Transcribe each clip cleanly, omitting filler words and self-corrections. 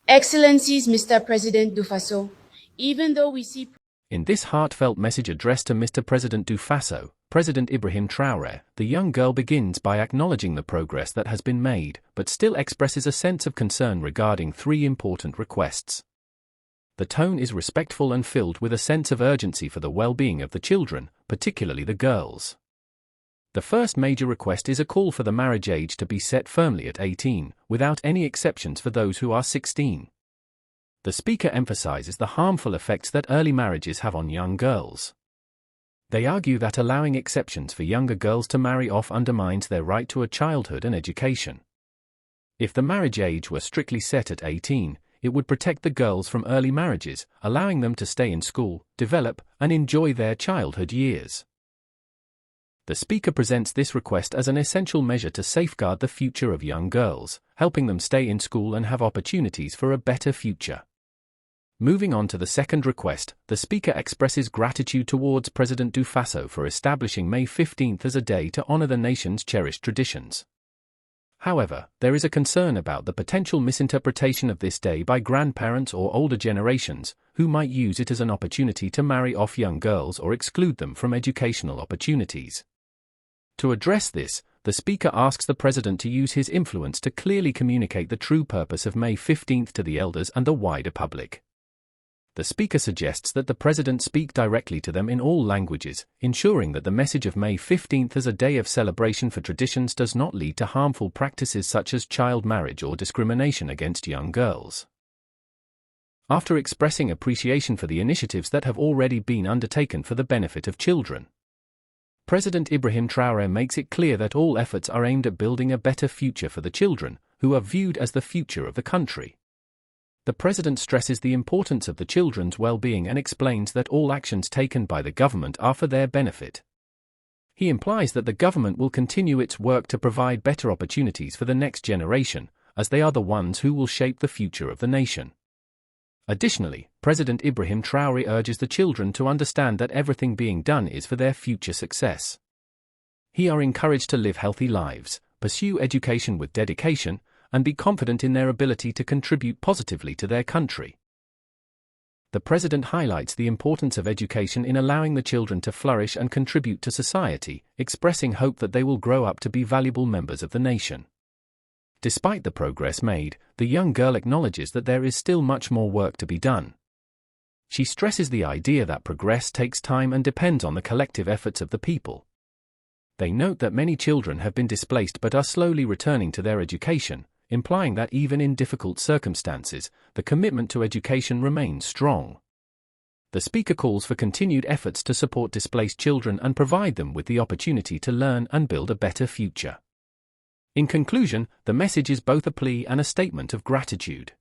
Excellencies, Mr. President du Faso, even though we see... In this heartfelt message addressed to Mr. President du Faso, President Ibrahim Traoré, the young girl begins by acknowledging the progress that has been made, but still expresses a sense of concern regarding three important requests. The tone is respectful and filled with a sense of urgency for the well-being of the children, particularly the girls. The first major request is a call for the marriage age to be set firmly at 18, without any exceptions for those who are 16. The speaker emphasizes the harmful effects that early marriages have on young girls. They argue that allowing exceptions for younger girls to marry off undermines their right to a childhood and education. If the marriage age were strictly set at 18, it would protect the girls from early marriages, allowing them to stay in school, develop, and enjoy their childhood years. The speaker presents this request as an essential measure to safeguard the future of young girls, helping them stay in school and have opportunities for a better future. Moving on to the second request, the speaker expresses gratitude towards President du Faso for establishing May 15 as a day to honor the nation's cherished traditions. However, there is a concern about the potential misinterpretation of this day by grandparents or older generations, who might use it as an opportunity to marry off young girls or exclude them from educational opportunities. To address this, the speaker asks the president to use his influence to clearly communicate the true purpose of May 15 to the elders and the wider public. The speaker suggests that the president speak directly to them in all languages, ensuring that the message of May 15 as a day of celebration for traditions does not lead to harmful practices such as child marriage or discrimination against young girls. After expressing appreciation for the initiatives that have already been undertaken for the benefit of children, President Ibrahim Traoré makes it clear that all efforts are aimed at building a better future for the children, who are viewed as the future of the country. The president stresses the importance of the children's well-being and explains that all actions taken by the government are for their benefit. He implies that the government will continue its work to provide better opportunities for the next generation, as they are the ones who will shape the future of the nation. Additionally, President Ibrahim Traoré urges the children to understand that everything being done is for their future success. He are encouraged to live healthy lives, pursue education with dedication, and be confident in their ability to contribute positively to their country. The president highlights the importance of education in allowing the children to flourish and contribute to society, expressing hope that they will grow up to be valuable members of the nation. Despite the progress made, the young girl acknowledges that there is still much more work to be done. She stresses the idea that progress takes time and depends on the collective efforts of the people. They note that many children have been displaced but are slowly returning to their education, implying that even in difficult circumstances, the commitment to education remains strong. The speaker calls for continued efforts to support displaced children and provide them with the opportunity to learn and build a better future. In conclusion, the message is both a plea and a statement of gratitude.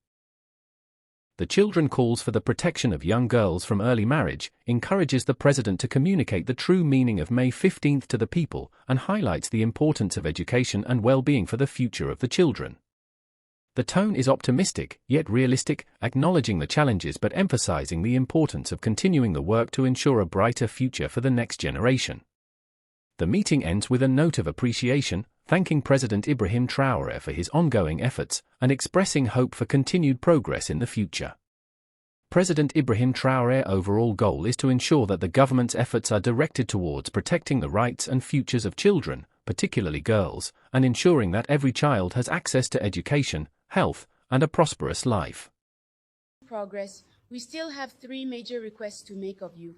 The children calls for the protection of young girls from early marriage, encourages the president to communicate the true meaning of May 15 to the people, and highlights the importance of education and well-being for the future of the children. The tone is optimistic, yet realistic, acknowledging the challenges but emphasizing the importance of continuing the work to ensure a brighter future for the next generation. The meeting ends with a note of appreciation, thanking President Ibrahim Traoré for his ongoing efforts, and expressing hope for continued progress in the future. President Ibrahim Traoré's overall goal is to ensure that the government's efforts are directed towards protecting the rights and futures of children, particularly girls, and ensuring that every child has access to education, health, and a prosperous life. Progress, we still have three major requests to make of you.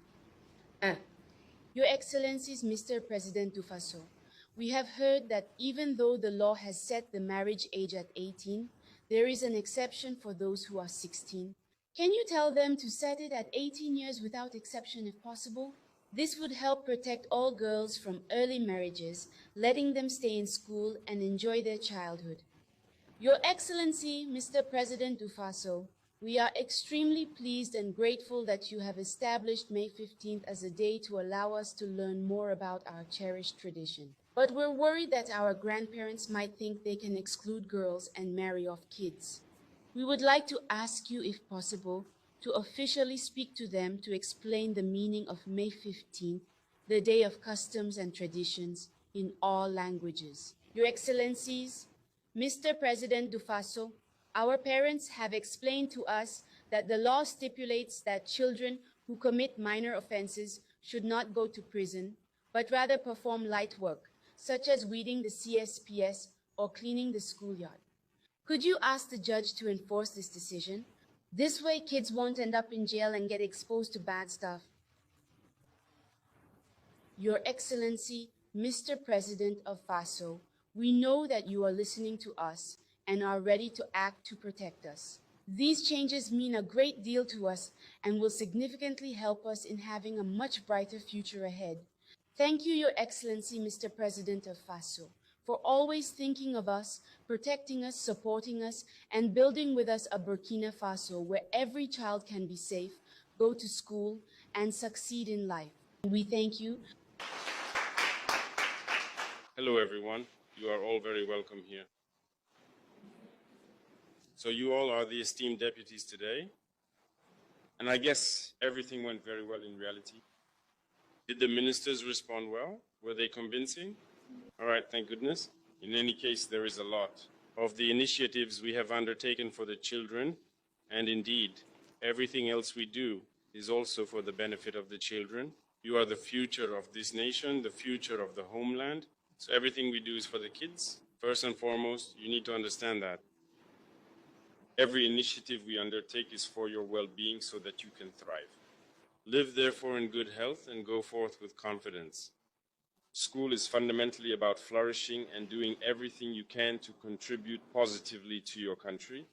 1. Your Excellencies, Mr. President du Faso, we have heard that even though the law has set the marriage age at 18, there is an exception for those who are 16. Can you tell them to set it at 18 years without exception if possible? This would help protect all girls from early marriages, letting them stay in school and enjoy their childhood. Your Excellency, Mr. President du Faso, we are extremely pleased and grateful that you have established May 15th as a day to allow us to learn more about our cherished tradition. But we're worried that our grandparents might think they can exclude girls and marry off kids. We would like to ask you, if possible, to officially speak to them to explain the meaning of May 15th, the Day of Customs and Traditions, in all languages. Your Excellencies, Mr. President du Faso, Our parents have explained to us that the law stipulates that children who commit minor offenses should not go to prison, but rather perform light work, such as weeding the CSPS or cleaning the schoolyard. Could you ask the judge to enforce this decision? This way, kids won't end up in jail and get exposed to bad stuff. Your Excellency, Mr. President of FASO, we know that you are listening to us and are ready to act to protect us. These changes mean a great deal to us and will significantly help us in having a much brighter future ahead. Thank you, Your Excellency, Mr. President of FASO, for always thinking of us, protecting us, supporting us, and building with us a Burkina Faso where every child can be safe, go to school, and succeed in life. We thank you. Hello, everyone. You are all very welcome here. So you all are the esteemed deputies today. And I guess everything went very well in reality. Did the ministers respond well? Were they convincing? All right, thank goodness. In any case, there is a lot of the initiatives we have undertaken for the children, and indeed, everything else we do is also for the benefit of the children. You are the future of this nation, the future of the homeland. So everything we do is for the kids. First and foremost, you need to understand that. Every initiative we undertake is for your well-being so that you can thrive. Live therefore in good health and go forth with confidence. School is fundamentally about flourishing and doing everything you can to contribute positively to your country.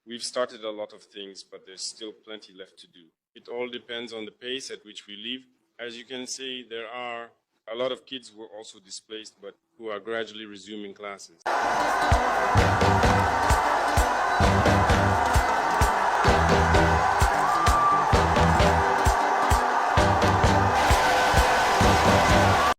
We've started a lot of things, but there's still plenty left to do. It all depends on the pace at which we live. As you can see, there are a lot of kids who are also displaced, but who are gradually resuming classes.